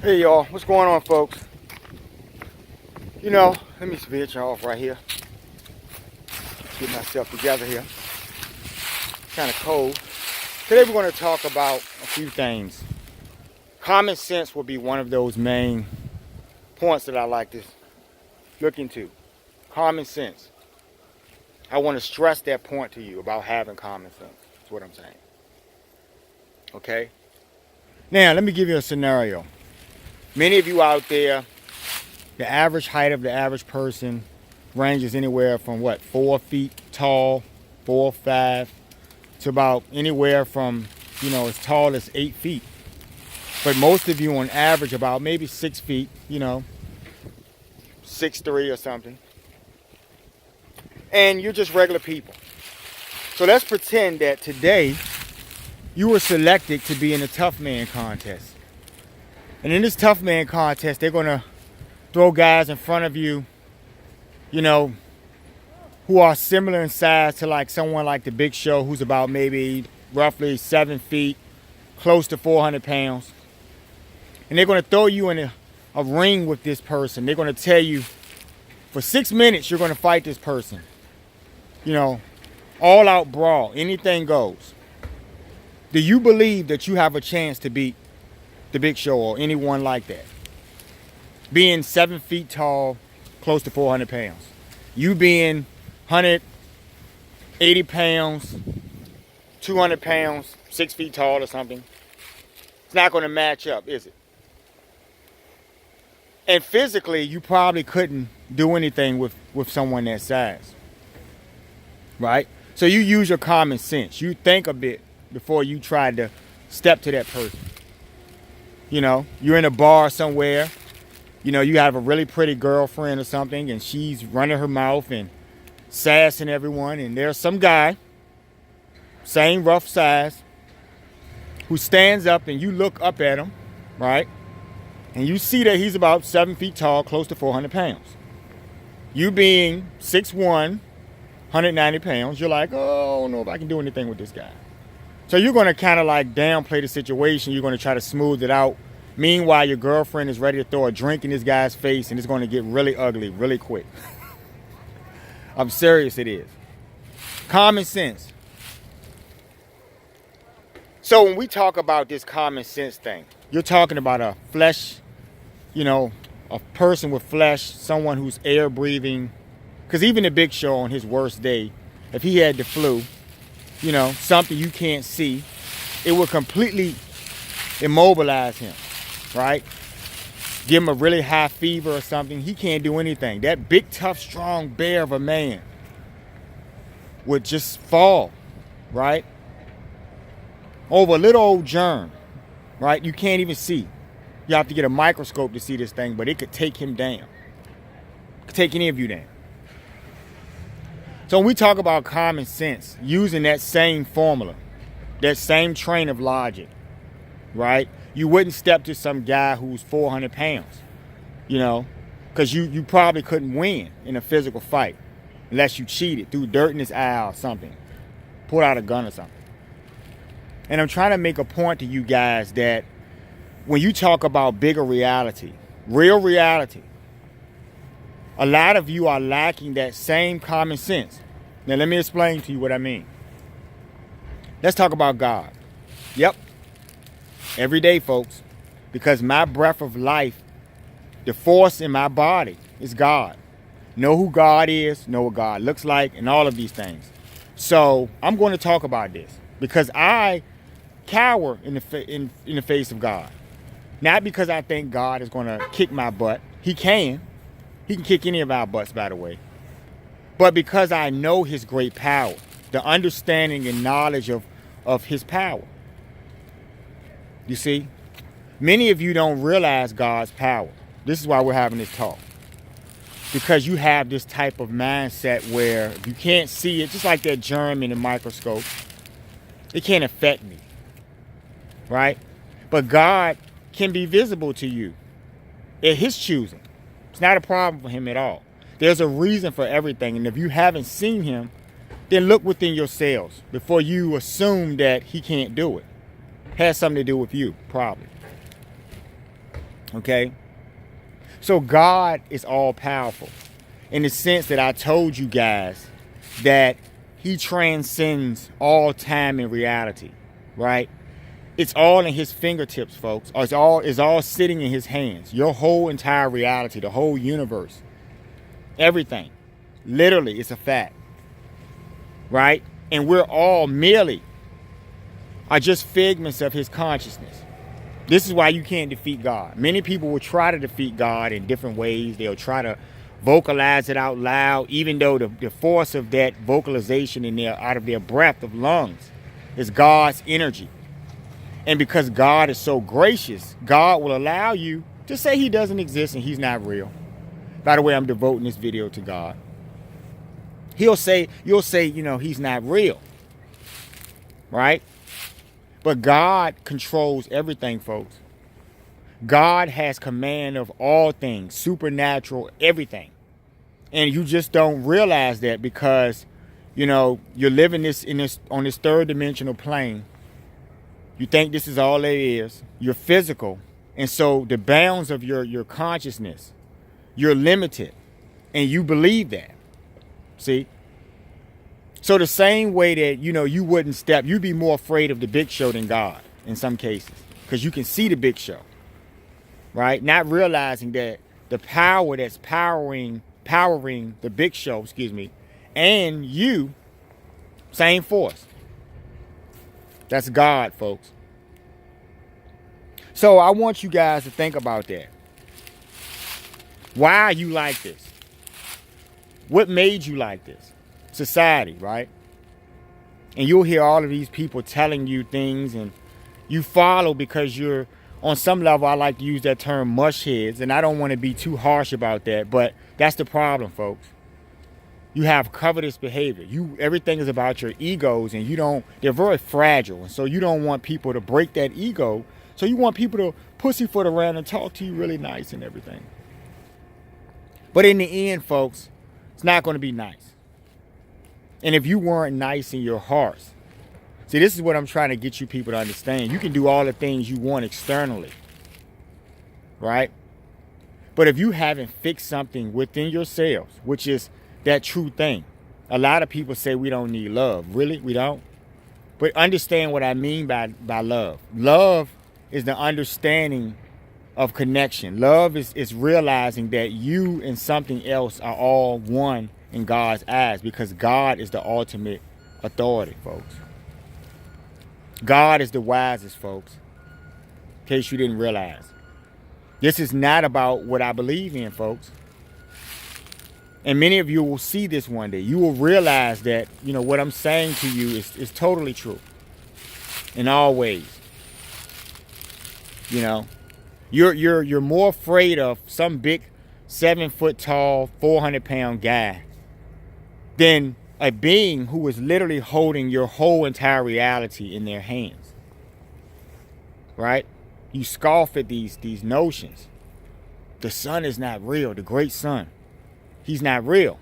Hey y'all, what's going on, folks? Let me switch off right here. Get myself together here. Kind of cold. Today we're going to talk about a few things. Common sense will be one of those main points that I like to look into. Common sense. I want to stress that point to you about having common sense. That's what I'm saying. Okay? Now, let me give you a scenario. Many of you out there, the average height of the average person ranges anywhere from 4 feet tall, 4 or 5, to about anywhere from, as tall as 8 feet. But most of you on average about maybe 6 feet, 6'3" or something. And you're just regular people. So let's pretend that today you were selected to be in a tough man contest. And in this tough man contest, they're going to throw guys in front of you, who are similar in size to like someone like the Big Show, who's about maybe roughly 7 feet, close to 400 pounds. And they're going to throw you in a ring with this person. They're going to tell you for 6 minutes you're going to fight this person. All out brawl, anything goes. Do you believe that you have a chance to beat the Big Show or anyone like that? Being 7 feet tall, close to 400 pounds. You being 180 pounds, 200 pounds, 6 feet tall or something. It's not going to match up, is it? And physically, you probably couldn't do anything with someone that size. Right? So you use your common sense. You think a bit before you try to step to that person. You're in a bar somewhere. You have a really pretty girlfriend or something, and she's running her mouth and sassing everyone. And there's some guy, same rough size, who stands up, and you look up at him, right? And you see that he's about 7 feet tall, close to 400 pounds. You being 6'1", 190 pounds, you're like, oh, I don't know if I can do anything with this guy. So you're going to kind of like downplay the situation. You're going to try to smooth it out. Meanwhile, your girlfriend is ready to throw a drink in this guy's face, and it's going to get really ugly really quick. I'm serious, it is. Common sense. So when we talk about this common sense thing, you're talking about a flesh, a person with flesh, someone who's air breathing. Because even the Big Show on his worst day, if he had the flu, something you can't see, it would completely immobilize him, right? Give him a really high fever or something. He can't do anything. That big, tough, strong bear of a man would just fall, right? Over a little old germ, right? You can't even see. You have to get a microscope to see this thing, but it could take him down. It could take any of you down. So when we talk about common sense, using that same formula, that same train of logic, right? You wouldn't step to some guy who's 400 pounds, because you probably couldn't win in a physical fight unless you cheated, threw dirt in his eye or something, pulled out a gun or something. And I'm trying to make a point to you guys that when you talk about bigger reality, real reality, a lot of you are lacking that same common sense. Now, let me explain to you what I mean. Let's talk about God. Yep. Every day, folks. Because my breath of life, the force in my body is God. Know who God is, know what God looks like, and all of these things. So I'm going to talk about this because I cower in the face of God. Not because I think God is going to kick my butt. He can. He can kick any of our butts, by the way. But because I know his great power, the understanding and knowledge of his power. You see, many of you don't realize God's power. This is why we're having this talk. Because you have this type of mindset where if you can't see it, just like that germ in the microscope, it can't affect me. Right? But God can be visible to you at his choosing. It's not a problem for him at all. There's a reason for everything. And if you haven't seen him, then look within yourselves before you assume that he can't do it. Has something to do with you, probably. Okay? So God is all powerful in the sense that I told you guys that he transcends all time and reality, right? It's all in his fingertips, folks. It's all sitting in his hands. Your whole entire reality, the whole universe, everything. Literally, it's a fact, right? And we're all merely are just figments of his consciousness. This is why you can't defeat God. Many people will try to defeat God in different ways. They'll try to vocalize it out loud, even though the force of that vocalization out of their breath of lungs is God's energy. And because God is so gracious, God will allow you to say he doesn't exist and he's not real. By the way, I'm devoting this video to God. You'll say, he's not real. Right? But God controls everything, folks. God has command of all things, supernatural, everything. And you just don't realize that because, you're living on this third dimensional plane. You think this is all there is. You're physical. And so the bounds of your consciousness, you're limited. And you believe that. See? So the same way that, you wouldn't you'd be more afraid of the big show than God in some cases. Because you can see the big show. Right? Not realizing that the power that's powering the big show, and you, same force. That's God, folks. So I want you guys to think about that. Why are you like this? What made you like this? Society, right? And you'll hear all of these people telling you things and you follow because you're, on some level, I like to use that term mush heads, and I don't want to be too harsh about that, but that's the problem, folks. You have covetous behavior. Everything is about your egos, and they're very fragile. And so you don't want people to break that ego. So you want people to pussyfoot around and talk to you really nice and everything. But in the end, folks, it's not going to be nice. And if you weren't nice in your hearts, see, this is what I'm trying to get you people to understand. You can do all the things you want externally, right? But if you haven't fixed something within yourselves, which is that true thing. A lot of people say we don't need love. Really? We don't? But understand what I mean by love. Love is the understanding of connection. Love is realizing that you and something else are all one in God's eyes, because God is the ultimate authority, folks. God is the wisest, folks. In case you didn't realize. This is not about what I believe in, folks. And many of you will see this one day. You will realize that, what I'm saying to you is totally true. In all ways. You're more afraid of some big 7-foot tall, 400-pound guy than a being who is literally holding your whole entire reality in their hands. Right? You scoff at these notions. The sun is not real. The great sun. He's not real.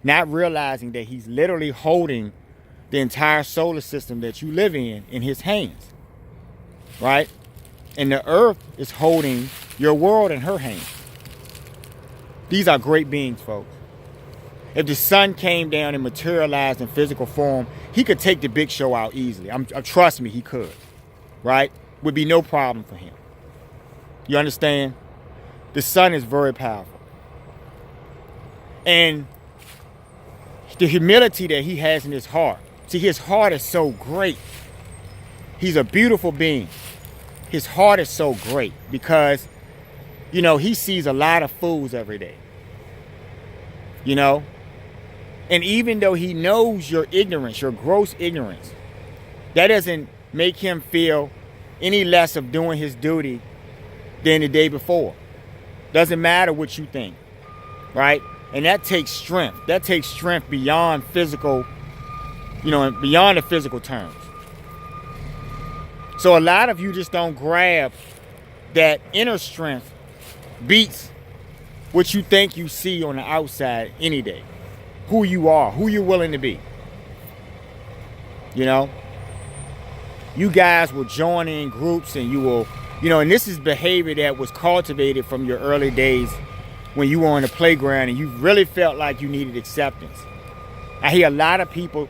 Not realizing that he's literally holding the entire solar system that you live in his hands. Right? And the earth is holding your world in her hands. These are great beings, folks. If the sun came down and materialized in physical form, he could take the big show out easily. Trust me, he could. Right? Would be no problem for him. You understand? The sun is very powerful. And the humility that he has in his heart. See, his heart is so great. He's a beautiful being. His heart is so great because, he sees a lot of fools every day. And even though he knows your ignorance, your gross ignorance, that doesn't make him feel any less of doing his duty than the day before. Doesn't matter what you think, right? And that takes strength. That takes strength beyond physical, beyond the physical terms. So a lot of you just don't grab that inner strength beats what you think you see on the outside any day. Who you are, who you're willing to be. You guys will join in groups and you will And this is behavior that was cultivated from your early days when you were on the playground and you really felt like you needed acceptance. I hear a lot of people,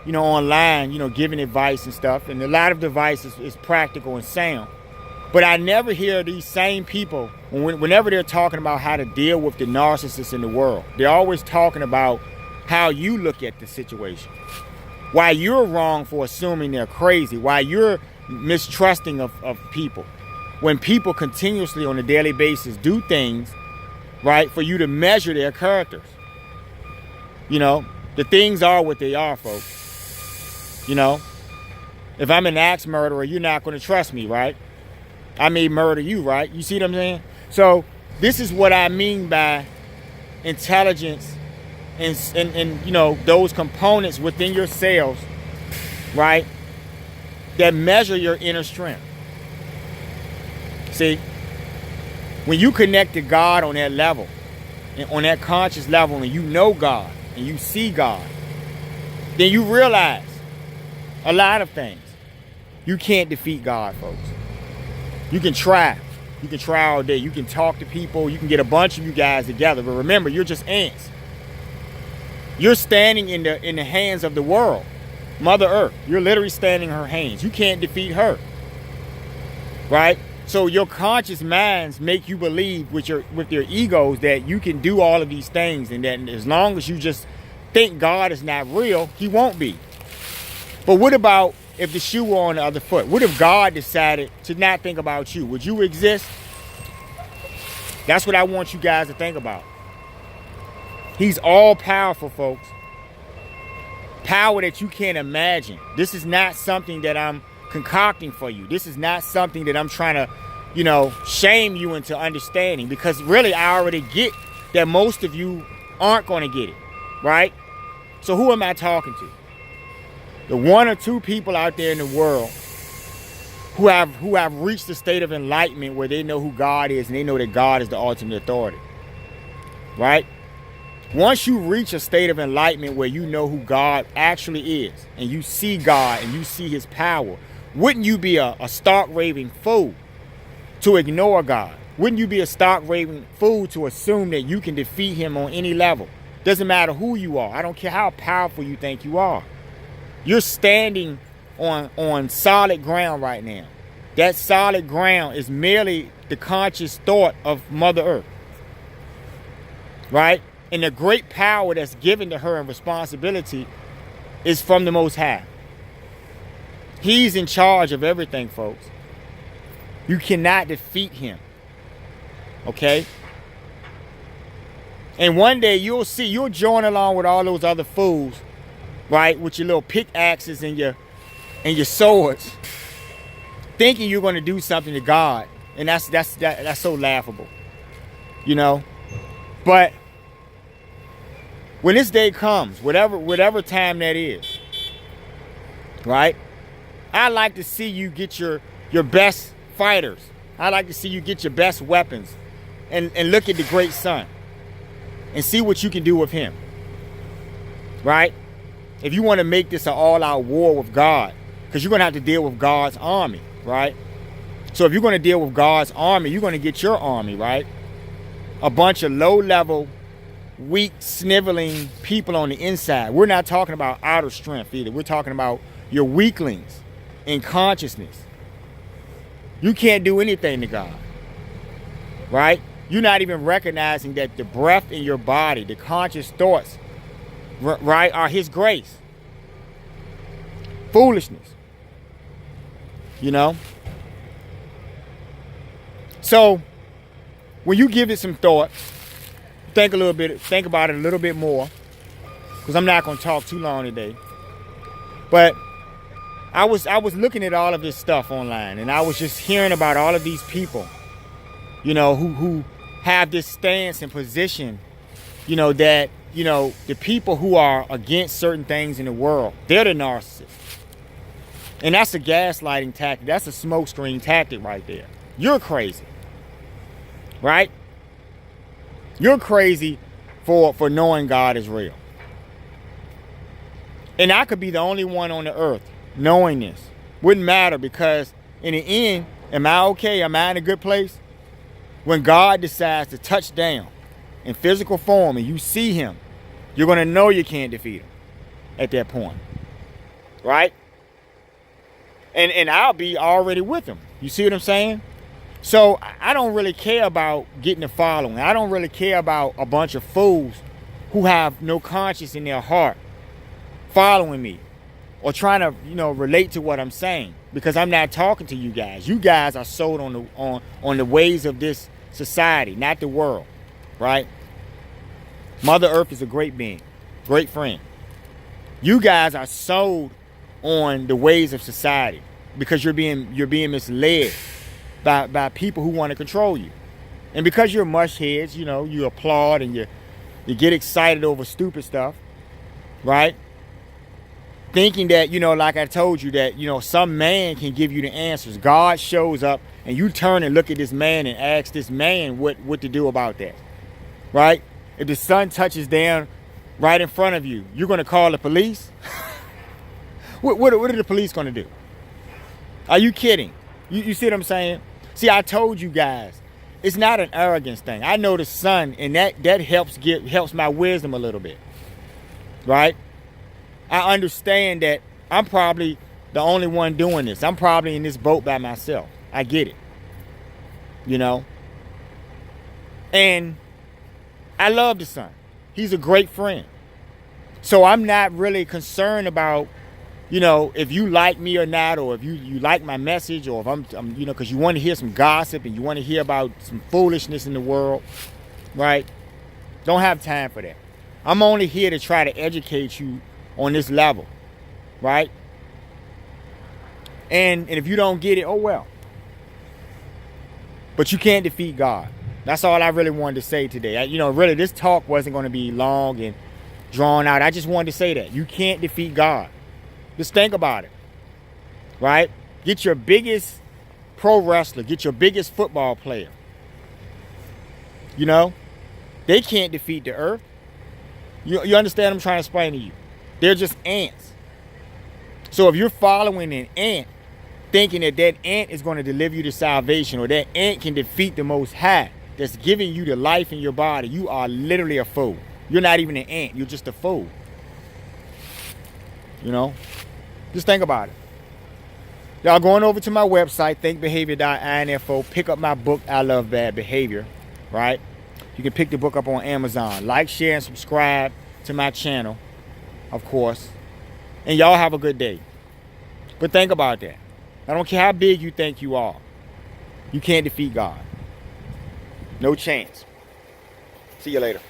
online, giving advice and stuff, and a lot of the advice is practical and sound. But I never hear these same people, whenever they're talking about how to deal with the narcissists in the world, they're always talking about how you look at the situation. Why you're wrong for assuming they're crazy. Why you're mistrusting of people. When people continuously on a daily basis do things, right, for you to measure their characters. The things are what they are, folks. If I'm an axe murderer, you're not going to trust me, right? I may murder you, right? You see what I'm saying? So this is what I mean by intelligence and those components within yourselves, right, that measure your inner strength. See, when you connect to God on that level, and on that conscious level, and you know God, and you see God, then you realize a lot of things. You can't defeat God, folks. You can try. You can try all day. You can talk to people. You can get a bunch of you guys together. But remember, you're just ants. You're standing in the hands of the world. Mother Earth. You're literally standing in her hands. You can't defeat her. Right? So your conscious minds make you believe with your egos that you can do all of these things, and that as long as you just think God is not real, he won't be. But what about if the shoe were on the other foot? What if God decided to not think about you? Would you exist? That's what I want you guys to think about. He's all powerful, folks. Power that you can't imagine. This is not something that I'm concocting for you. This is not something that I'm trying to, shame you into understanding, because really I already get that most of you aren't going to get it, right? So who am I talking to? The one or two people out there in the world who have reached the state of enlightenment where they know who God is and they know that God is the ultimate authority, right? Once you reach a state of enlightenment where you know who God actually is and you see God and you see his power, wouldn't you be a stark raving fool to ignore God? Wouldn't you be a stark raving fool to assume that you can defeat him on any level? Doesn't matter who you are. I don't care how powerful you think you are. You're standing on solid ground right now. That solid ground is merely the conscious thought of Mother Earth. Right? And the great power that's given to her and responsibility is from the Most High. He's in charge of everything, folks. You cannot defeat him. Okay? And one day you'll see, you'll join along with all those other fools, right, with your little pickaxes and your swords, thinking you're going to do something to God, and that's so laughable, But when this day comes, whatever time that is, right, I like to see you get your best fighters. I like to see you get your best weapons, and look at the great sun, and see what you can do with him, right? If you want to make this an all-out war with God, because you're going to have to deal with God's army, right? So if you're going to deal with God's army, you're going to get your army, right? A bunch of low-level, weak, sniveling people on the inside. We're not talking about outer strength either. We're talking about your weaklings in consciousness. You can't do anything to God, right? You're not even recognizing that the breath in your body, the conscious thoughts, right, are his grace. Foolishness. So when you give it some thought, think about it a little bit more, because I'm not going to talk too long today. But I was looking at all of this stuff online, and I was just hearing about all of these people, who have this stance and position, that the people who are against certain things in the world, they're the narcissists. And that's a gaslighting tactic. That's a smokescreen tactic right there. You're crazy. Right? You're crazy for knowing God is real. And I could be the only one on the earth knowing this. Wouldn't matter, because in the end, Am I okay? Am I in a good place? When God decides to touch down in physical form and you see him, you're going to know you can't defeat him at that point. Right? And I'll be already with him. You see what I'm saying? So I don't really care about getting a following. I don't really care about a bunch of fools who have no conscience in their heart following me or trying to, relate to what I'm saying, because I'm not talking to you guys. You guys are sold on the ways of this society, not the world, right? Mother Earth is a great being, great friend. You guys are sold on the ways of society because you're being misled by people who want to control you. And because you're mush heads, you applaud and you get excited over stupid stuff, right? Thinking that, like I told you, that, some man can give you the answers. God shows up and you turn and look at this man and ask this man what to do about that, right? If the sun touches down right in front of you, you're going to call the police? What are the police going to do? Are you kidding? You see what I'm saying? See, I told you guys, it's not an arrogance thing. I know the sun, and that helps my wisdom a little bit, right? I understand that I'm probably the only one doing this. I'm probably in this boat by myself. I get it, And I love the sun. He's a great friend. So I'm not really concerned about, if you like me or not, or if you like my message, or if I'm because you want to hear some gossip and you want to hear about some foolishness in the world, right? Don't have time for that. I'm only here to try to educate you on this level, right? And if you don't get it, oh well. But you can't defeat God. That's all I really wanted to say today. Really, this talk wasn't going to be long and drawn out. I just wanted to say that. You can't defeat God. Just think about it, right? Get your biggest pro wrestler. Get your biggest football player. They can't defeat the earth. You understand what I'm trying to explain to you? They're just ants. So if you're following an ant, thinking that ant is going to deliver you to salvation, or that ant can defeat the Most High that's giving you the life in your body, you are literally a fool. You're not even an ant. You're just a fool. Just think about it. Y'all going over to my website, thinkbehavior.info, pick up my book, I Love Bad Behavior, right? You can pick the book up on Amazon. Like, share, and subscribe to my channel, of course. And y'all have a good day. But think about that. I don't care how big you think you are. You can't defeat God. No chance. See you later.